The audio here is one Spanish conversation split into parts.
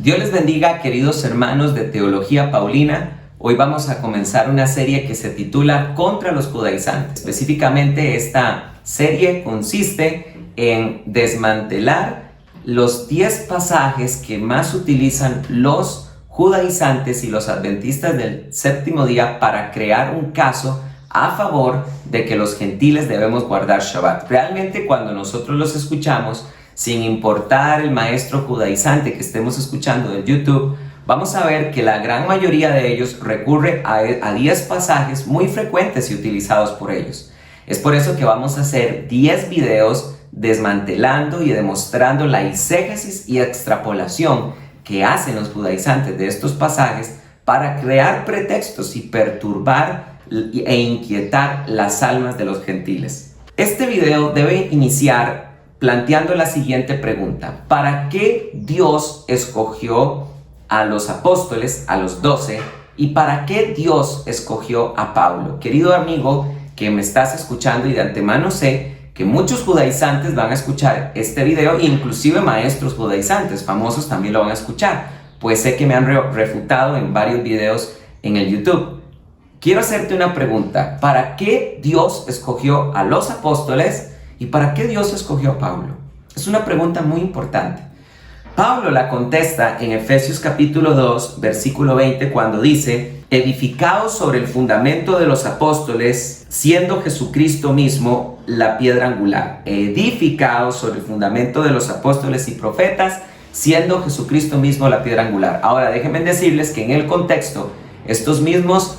Dios les bendiga, queridos hermanos de Teología Paulina. Hoy vamos a comenzar una serie que se titula Contra los judaizantes. Específicamente esta serie consiste en desmantelar los 10 pasajes que más utilizan los judaizantes y los adventistas del séptimo día para crear un caso a favor de que los gentiles debemos guardar Shabbat. Realmente cuando nosotros los escuchamos, sin importar el maestro judaizante que estemos escuchando de YouTube, vamos a ver que la gran mayoría de ellos recurre a 10 pasajes muy frecuentes y utilizados por ellos. Es por eso que vamos a hacer 10 videos desmantelando y demostrando la exégesis y extrapolación que hacen los judaizantes de estos pasajes para crear pretextos y perturbar e inquietar las almas de los gentiles. Este video debe iniciar planteando la siguiente pregunta: ¿para qué Dios escogió a los apóstoles, a los 12, y para qué Dios escogió a Pablo? Querido amigo que me estás escuchando, y de antemano sé que muchos judaizantes van a escuchar este video, inclusive maestros judaizantes famosos también lo van a escuchar, pues sé que me han refutado en varios videos en el YouTube. Quiero hacerte una pregunta: ¿para qué Dios escogió a los apóstoles y para qué Dios escogió a Pablo? Es una pregunta muy importante. Pablo la contesta en Efesios capítulo 2, versículo 20, cuando dice: edificados sobre el fundamento de los apóstoles, siendo Jesucristo mismo la piedra angular. Edificados sobre el fundamento de los apóstoles y profetas, siendo Jesucristo mismo la piedra angular. Ahora déjenme decirles que en el contexto, estos mismos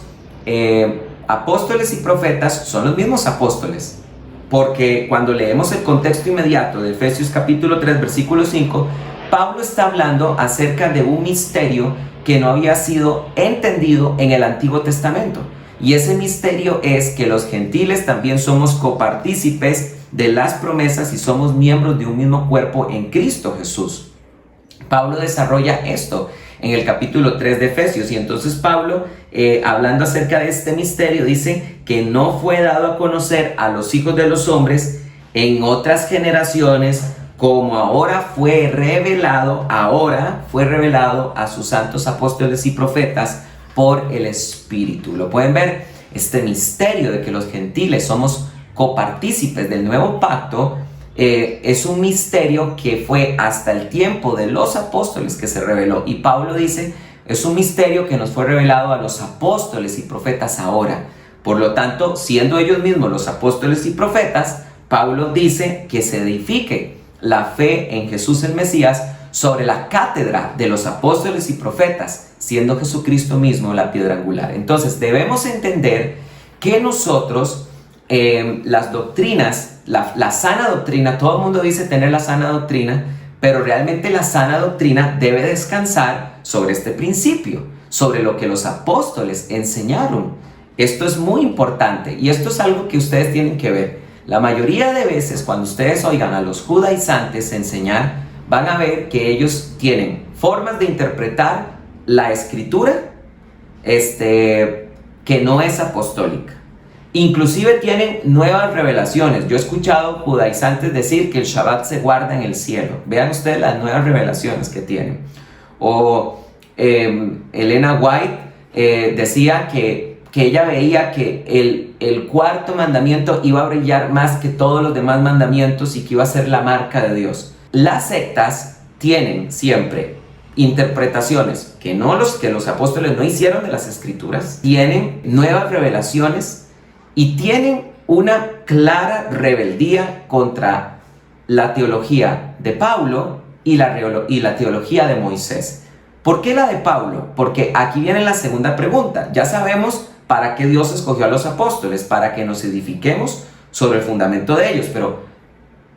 apóstoles y profetas son los mismos apóstoles, porque cuando leemos el contexto inmediato de Efesios capítulo 3 versículo 5, Pablo está hablando acerca de un misterio que no había sido entendido en el Antiguo Testamento, y ese misterio es que los gentiles también somos copartícipes de las promesas y somos miembros de un mismo cuerpo en Cristo Jesús. Pablo desarrolla esto en el capítulo 3 de Efesios, y entonces Pablo, hablando acerca de este misterio, dice que no fue dado a conocer a los hijos de los hombres en otras generaciones, como ahora fue revelado a sus santos apóstoles y profetas por el Espíritu. Lo pueden ver, este misterio de que los gentiles somos copartícipes del nuevo pacto. Es un misterio que fue hasta el tiempo de los apóstoles que se reveló, y Pablo dice es un misterio que nos fue revelado a los apóstoles y profetas ahora. Por lo tanto, siendo ellos mismos los apóstoles y profetas, Pablo dice que se edifique la fe en Jesús el Mesías sobre la cátedra de los apóstoles y profetas, siendo Jesucristo mismo la piedra angular. Entonces debemos entender que nosotros, las doctrinas, la sana doctrina, todo el mundo dice tener la sana doctrina, pero realmente la sana doctrina debe descansar sobre este principio, sobre lo que los apóstoles enseñaron. Esto es muy importante, y esto es algo que ustedes tienen que ver. La mayoría de veces cuando ustedes oigan a los judaizantes enseñar, van a ver que ellos tienen formas de interpretar la escritura que no es apostólica. Inclusive tienen nuevas revelaciones. Yo he escuchado judaizantes decir que el Shabbat se guarda en el cielo. Vean ustedes las nuevas revelaciones que tienen. O Elena White decía que ella veía que el cuarto mandamiento iba a brillar más que todos los demás mandamientos y que iba a ser la marca de Dios. Las sectas tienen siempre interpretaciones que los apóstoles no hicieron de las escrituras, tienen nuevas revelaciones y tienen una clara rebeldía contra la teología de Pablo y la teología de Moisés. ¿Por qué la de Pablo? Porque aquí viene la segunda pregunta. Ya sabemos para qué Dios escogió a los apóstoles, para que nos edifiquemos sobre el fundamento de ellos, pero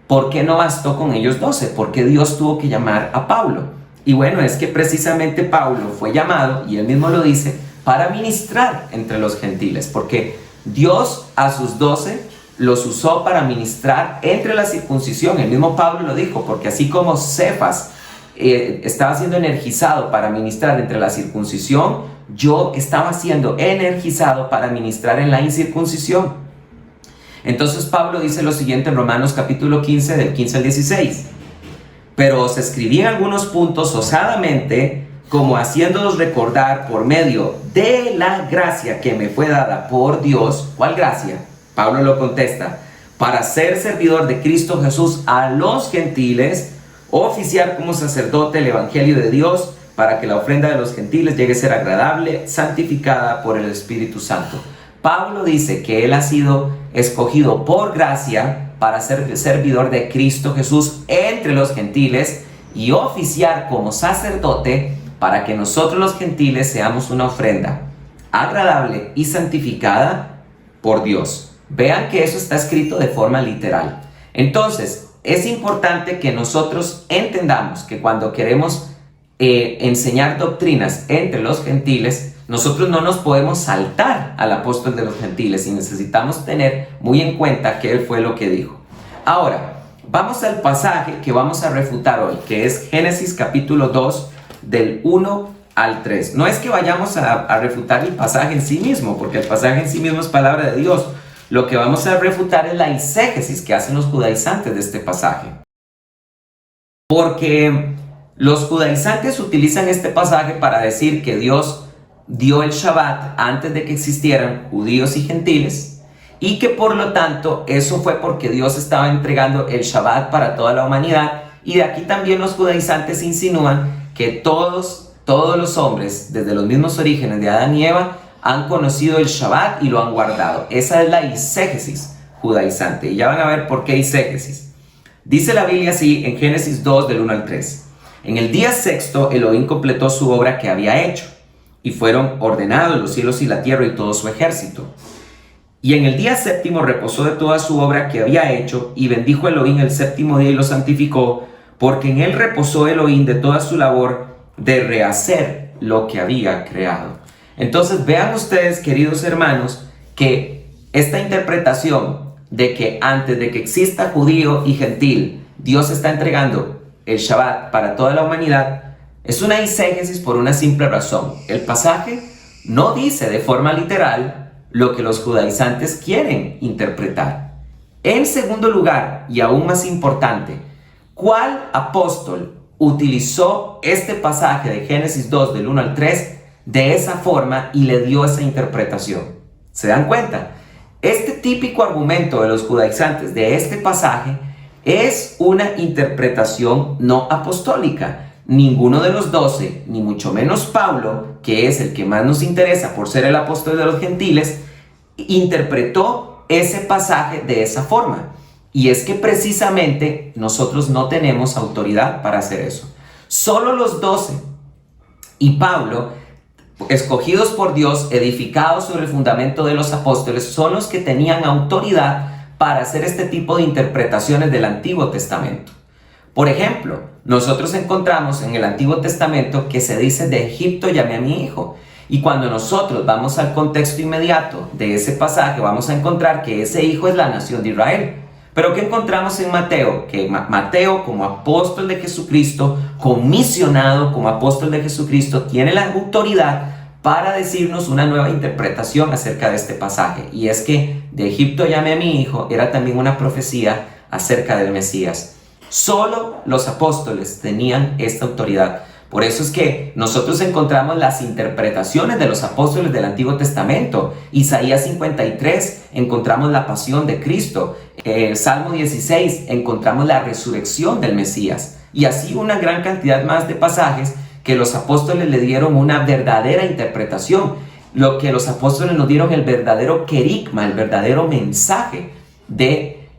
¿por qué no bastó con ellos 12? ¿Por qué Dios tuvo que llamar a Pablo? Y bueno, es que precisamente Pablo fue llamado, y él mismo lo dice, para ministrar entre los gentiles, porque Dios a sus 12 los usó para ministrar entre la circuncisión. El mismo Pablo lo dijo, porque así como Cefas estaba siendo energizado para ministrar entre la circuncisión, yo estaba siendo energizado para ministrar en la incircuncisión. Entonces Pablo dice lo siguiente en Romanos capítulo 15, del 15 al 16: pero os escribí en algunos puntos osadamente, como haciéndoos recordar por medio de la gracia que me fue dada por Dios. ¿Cuál gracia? Pablo lo contesta: para ser servidor de Cristo Jesús a los gentiles, oficiar como sacerdote el evangelio de Dios, para que la ofrenda de los gentiles llegue a ser agradable, santificada por el Espíritu Santo. Pablo dice que él ha sido escogido por gracia para ser servidor de Cristo Jesús entre los gentiles y oficiar como sacerdote para que nosotros los gentiles seamos una ofrenda agradable y santificada por Dios. Vean que eso está escrito de forma literal. Entonces, es importante que nosotros entendamos que cuando queremos enseñar doctrinas entre los gentiles, nosotros no nos podemos saltar al apóstol de los gentiles y necesitamos tener muy en cuenta qué fue lo que dijo. Ahora, vamos al pasaje que vamos a refutar hoy, que es Génesis capítulo 2, del 1 al 3. No es que vayamos a refutar el pasaje en sí mismo, porque el pasaje en sí mismo es palabra de Dios. Lo que vamos a refutar es la exégesis que hacen los judaizantes de este pasaje. Porque los judaizantes utilizan este pasaje para decir que Dios dio el Shabbat antes de que existieran judíos y gentiles, y que por lo tanto eso fue porque Dios estaba entregando el Shabbat para toda la humanidad. Y de aquí también los judaizantes insinúan que todos los hombres, desde los mismos orígenes de Adán y Eva, han conocido el Shabbat y lo han guardado. Esa es la exégesis judaizante, y ya van a ver por qué exégesis. Dice la Biblia así en Génesis 2, del 1 al 3. En el día sexto Elohim completó su obra que había hecho, y fueron ordenados los cielos y la tierra y todo su ejército. Y en el día séptimo reposó de toda su obra que había hecho, y bendijo Elohim el séptimo día y lo santificó, porque en él reposó Elohim de toda su labor de rehacer lo que había creado. Entonces vean ustedes, queridos hermanos, que esta interpretación de que antes de que exista judío y gentil, Dios está entregando el Shabbat para toda la humanidad, es una exégesis por una simple razón. El pasaje no dice de forma literal lo que los judaizantes quieren interpretar. En segundo lugar, y aún más importante, ¿cuál apóstol utilizó este pasaje de Génesis 2 del 1 al 3 de esa forma y le dio esa interpretación? ¿Se dan cuenta? Este típico argumento de los judaizantes de este pasaje es una interpretación no apostólica. Ninguno de los 12, ni mucho menos Pablo, que es el que más nos interesa por ser el apóstol de los gentiles, interpretó ese pasaje de esa forma. Y es que precisamente nosotros no tenemos autoridad para hacer eso. Solo los 12 y Pablo, escogidos por Dios, edificados sobre el fundamento de los apóstoles, son los que tenían autoridad para hacer este tipo de interpretaciones del Antiguo Testamento. Por ejemplo, nosotros encontramos en el Antiguo Testamento que se dice: de Egipto llamé a mi hijo. Y cuando nosotros vamos al contexto inmediato de ese pasaje, vamos a encontrar que ese hijo es la nación de Israel. Pero ¿qué encontramos en Mateo? Que Mateo, como apóstol de Jesucristo, comisionado como apóstol de Jesucristo, tiene la autoridad para decirnos una nueva interpretación acerca de este pasaje. Y es que de Egipto llamé a mi hijo era también una profecía acerca del Mesías. Solo los apóstoles tenían esta autoridad. Por eso es que nosotros encontramos las interpretaciones de los apóstoles del Antiguo Testamento. Isaías 53 encontramos la pasión de Cristo. Salmo 16 encontramos la resurrección del Mesías. Y así una gran cantidad más de pasajes que los apóstoles le dieron una verdadera interpretación. Lo que los apóstoles nos dieron el verdadero querigma, el verdadero mensaje de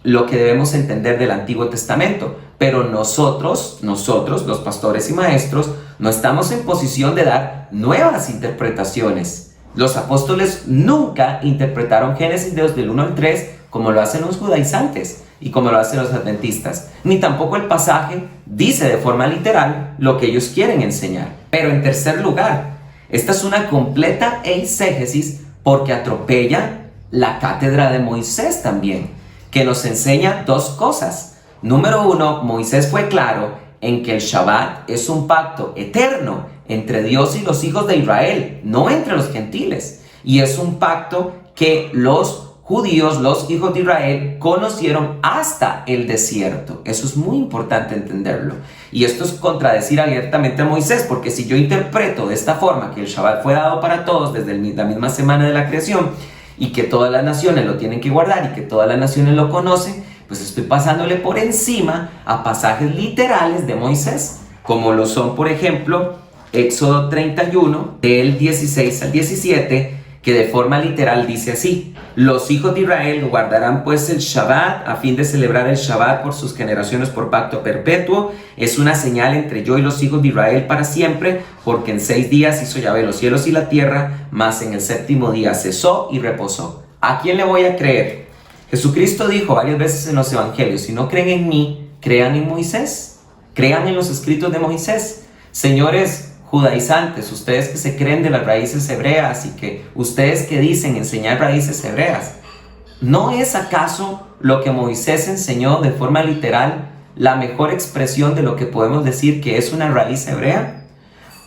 lo que debemos entender del Antiguo Testamento. Pero nosotros, los pastores y maestros, no estamos en posición de dar nuevas interpretaciones. Los apóstoles nunca interpretaron Génesis 2 del 1 al 3 como lo hacen los judaizantes y como lo hacen los adventistas. Ni tampoco el pasaje dice de forma literal lo que ellos quieren enseñar. Pero en tercer lugar, esta es una completa exégesis porque atropella la cátedra de Moisés también, que nos enseña dos cosas. Número uno, Moisés fue claro en que el Shabbat es un pacto eterno entre Dios y los hijos de Israel, no entre los gentiles. Y es un pacto que los judíos, los hijos de Israel, conocieron hasta el desierto. Eso es muy importante entenderlo. Y esto es contradecir abiertamente a Moisés, porque si yo interpreto de esta forma que el Shabbat fue dado para todos desde la misma semana de la creación, y que todas las naciones lo tienen que guardar y que todas las naciones lo conocen, pues estoy pasándole por encima a pasajes literales de Moisés, como lo son, por ejemplo, Éxodo 31, del 16 al 17, que de forma literal dice así: los hijos de Israel guardarán pues el Shabbat a fin de celebrar el Shabbat por sus generaciones por pacto perpetuo. Es una señal entre yo y los hijos de Israel para siempre, porque en 6 días hizo Yahvé los cielos y la tierra, mas en el 7º día cesó y reposó. ¿A quién le voy a creer? Jesucristo dijo varias veces en los evangelios: si no creen en mí, crean en Moisés, crean en los escritos de Moisés. Señores judaizantes, ustedes que se creen de las raíces hebreas y que ustedes que dicen enseñar raíces hebreas, ¿no es acaso lo que Moisés enseñó de forma literal la mejor expresión de lo que podemos decir que es una raíz hebrea?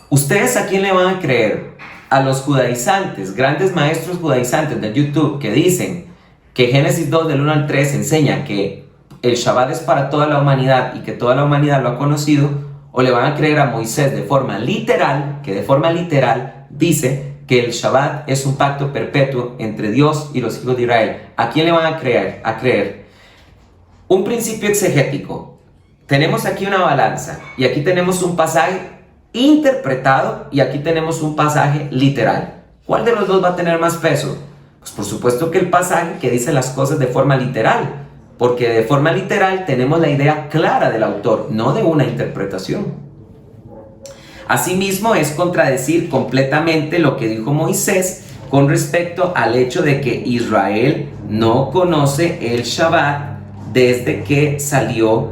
¿Ustedes a quién le van a creer? ¿A los judaizantes, grandes maestros judaizantes de YouTube que dicen que Génesis 2 del 1 al 3 enseña que el Shabbat es para toda la humanidad y que toda la humanidad lo ha conocido? ¿O le van a creer a Moisés de forma literal, que de forma literal dice que el Shabbat es un pacto perpetuo entre Dios y los hijos de Israel? ¿A quién le van a creer? Un principio exegético. Tenemos aquí una balanza y aquí tenemos un pasaje interpretado y aquí tenemos un pasaje literal. ¿Cuál de los dos va a tener más peso? Pues por supuesto que el pasaje que dice las cosas de forma literal, porque de forma literal tenemos la idea clara del autor, no de una interpretación. Asimismo, es contradecir completamente lo que dijo Moisés con respecto al hecho de que Israel no conoce el Shabbat desde que salió,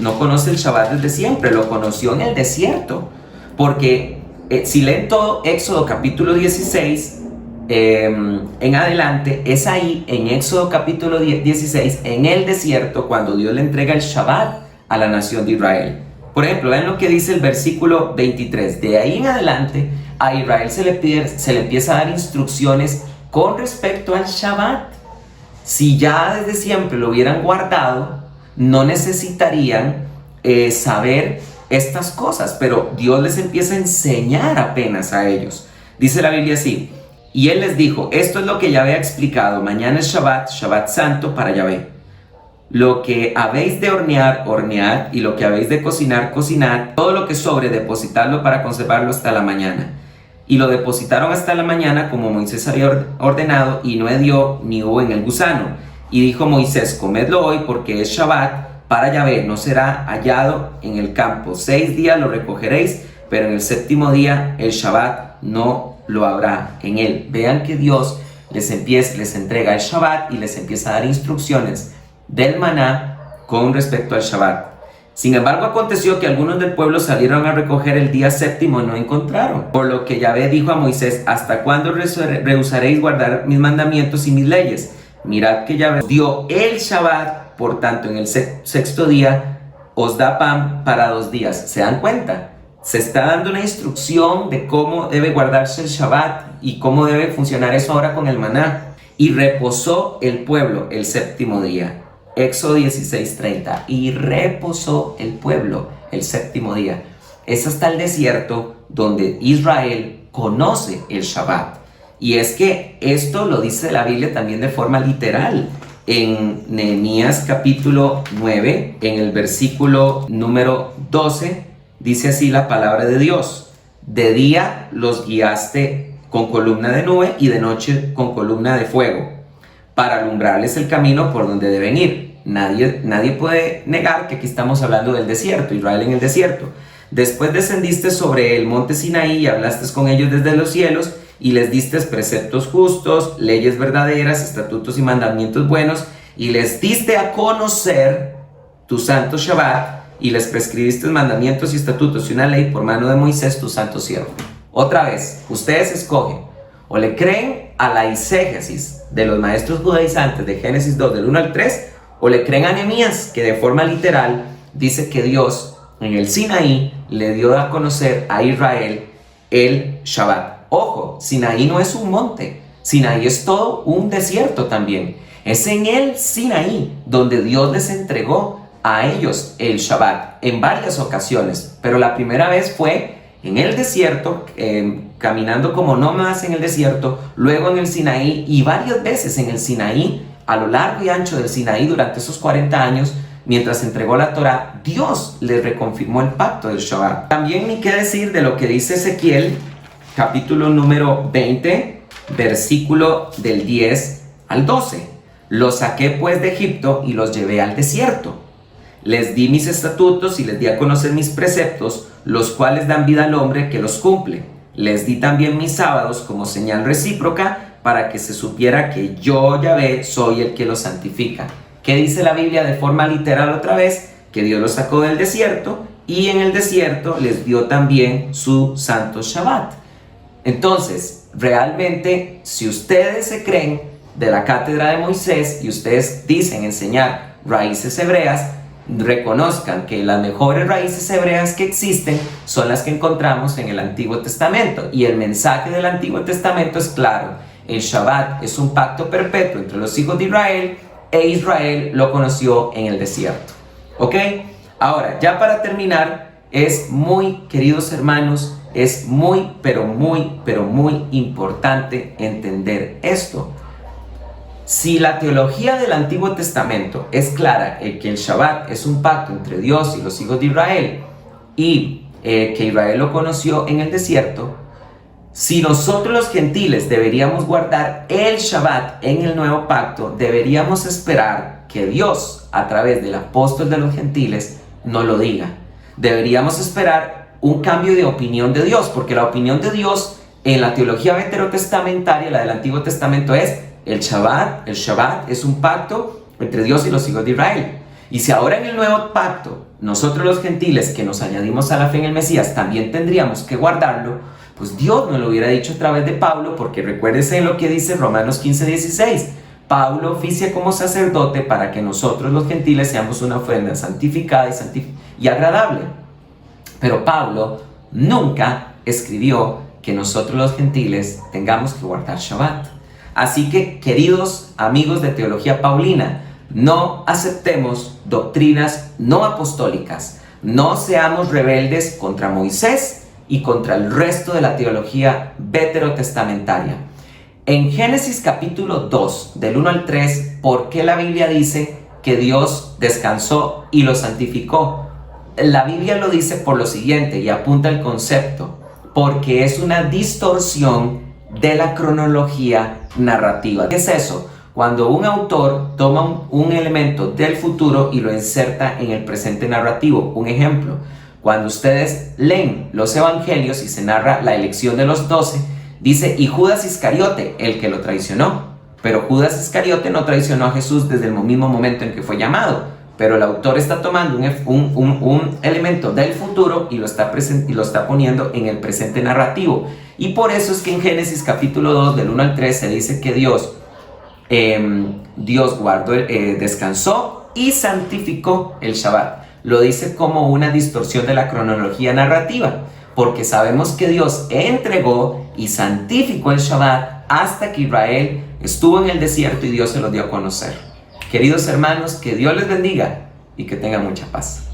no conoce el Shabbat desde siempre, lo conoció en el desierto. Porque si leen todo Éxodo capítulo 16, en adelante, es ahí en Éxodo capítulo 16, en el desierto, cuando Dios le entrega el Shabbat a la nación de Israel. Por ejemplo, vean lo que dice el versículo 23. De ahí en adelante a Israel se le empieza a dar instrucciones con respecto al Shabbat. Si ya desde siempre lo hubieran guardado, no necesitarían saber estas cosas, pero Dios les empieza a enseñar apenas a ellos. Dice la Biblia así: y él les dijo: esto es lo que Yahvé ha explicado, mañana es Shabbat, Shabbat santo para Yahvé. Lo que habéis de hornear, hornead, y lo que habéis de cocinar, cocinad. Todo lo que sobre, depositadlo para conservarlo hasta la mañana. Y lo depositaron hasta la mañana, como Moisés había ordenado, y no hedió ni hubo en el gusano. Y dijo Moisés: comedlo hoy, porque es Shabbat para Yahvé, no será hallado en el campo. 6 días lo recogeréis, pero en el 7º día el Shabbat no lo habrá en él. Vean que Dios les entrega el Shabbat y les empieza a dar instrucciones del maná con respecto al Shabbat. Sin embargo, aconteció que algunos del pueblo salieron a recoger el día 7º y no encontraron. Por lo que Yahvé dijo a Moisés: ¿hasta cuándo rehusaréis guardar mis mandamientos y mis leyes? Mirad que Yahvé dio el Shabbat, por tanto en el 6º día os da pan para 2 días. ¿Se dan cuenta? Se está dando una instrucción de cómo debe guardarse el Shabbat y cómo debe funcionar eso ahora con el maná. Y reposó el pueblo el 7º día. Éxodo 16:30. Y reposó el pueblo el 7º día. Es hasta el desierto donde Israel conoce el Shabbat. Y es que esto lo dice la Biblia también de forma literal. En Nehemías capítulo 9, en el versículo número 12, dice así la palabra de Dios: de día los guiaste con columna de nube y de noche con columna de fuego, para alumbrarles el camino por donde deben ir. Nadie puede negar que aquí estamos hablando del desierto, Israel en el desierto. Después descendiste sobre el monte Sinaí y hablaste con ellos desde los cielos y les diste preceptos justos, leyes verdaderas, estatutos y mandamientos buenos, y les diste a conocer tu santo Shabbat, y les prescribiste mandamientos y estatutos y una ley por mano de Moisés, tu santo siervo. Otra vez, ustedes escogen: o le creen a la exégesis de los maestros judaizantes de Génesis 2 del 1 al 3, o le creen a Nehemías, que de forma literal dice que Dios en el Sinaí le dio a conocer a Israel el Shabbat. Ojo, Sinaí no es un monte. Sinaí es todo un desierto también. Es en el Sinaí donde Dios les entregó a ellos el Shabbat en varias ocasiones, pero la primera vez fue en el desierto, caminando como nómadas en el desierto, luego en el Sinaí y varias veces en el Sinaí, a lo largo y ancho del Sinaí durante esos 40 años, mientras entregó la Torá, Dios les reconfirmó el pacto del Shabbat. También ni qué decir de lo que dice Ezequiel, capítulo número 20, versículo del 10 al 12. Los saqué pues de Egipto y los llevé al desierto. Les di mis estatutos y les di a conocer mis preceptos, los cuales dan vida al hombre que los cumple. Les di también mis sábados como señal recíproca para que se supiera que yo, Yahvé, soy el que los santifica. ¿Qué dice la Biblia de forma literal otra vez? Que Dios los sacó del desierto y en el desierto les dio también su santo Shabbat. Entonces, realmente, si ustedes se creen de la cátedra de Moisés y ustedes dicen enseñar raíces hebreas, reconozcan que las mejores raíces hebreas que existen son las que encontramos en el Antiguo Testamento, y el mensaje del Antiguo Testamento es claro: el Shabbat es un pacto perpetuo entre los hijos de Israel, e Israel lo conoció en el desierto. ¿Ok? Ahora, ya para terminar, es muy, queridos hermanos, es muy, pero muy importante entender esto. Si la teología del Antiguo Testamento es clara, que el Shabbat es un pacto entre Dios y los hijos de Israel, y que Israel lo conoció en el desierto, si nosotros los gentiles deberíamos guardar el Shabbat en el nuevo pacto, deberíamos esperar que Dios, a través del apóstol de los gentiles, nos lo diga. Deberíamos esperar un cambio de opinión de Dios, porque la opinión de Dios en la teología veterotestamentaria, la del Antiguo Testamento, es el Shabbat es un pacto entre Dios y los hijos de Israel. Y si ahora en el nuevo pacto, nosotros los gentiles que nos añadimos a la fe en el Mesías también tendríamos que guardarlo, pues Dios nos lo hubiera dicho a través de Pablo, porque recuérdese lo que dice Romanos 15:16. Pablo oficia como sacerdote para que nosotros los gentiles seamos una ofrenda santificada y agradable. Pero Pablo nunca escribió que nosotros los gentiles tengamos que guardar Shabbat. Así que, queridos amigos de Teología Paulina, no aceptemos doctrinas no apostólicas, no seamos rebeldes contra Moisés y contra el resto de la teología veterotestamentaria. En Génesis capítulo 2, del 1 al 3, ¿por qué la Biblia dice que Dios descansó y lo santificó? La Biblia lo dice por lo siguiente, y apunta el concepto: porque es una distorsión de la cronología narrativa. ¿Qué es eso? Cuando un autor toma un elemento del futuro y lo inserta en el presente narrativo. Un ejemplo: cuando ustedes leen los evangelios y se narra la elección de los 12, dice: y Judas Iscariote, el que lo traicionó. Pero Judas Iscariote no traicionó a Jesús desde el mismo momento en que fue llamado. Pero el autor está tomando un elemento del futuro y lo está poniendo en el presente narrativo. Y por eso es que en Génesis capítulo 2, del 1 al 3, se dice que Dios descansó y santificó el Shabbat. Lo dice como una distorsión de la cronología narrativa, porque sabemos que Dios entregó y santificó el Shabbat hasta que Israel estuvo en el desierto y Dios se lo dio a conocer. Queridos hermanos, que Dios les bendiga y que tengan mucha paz.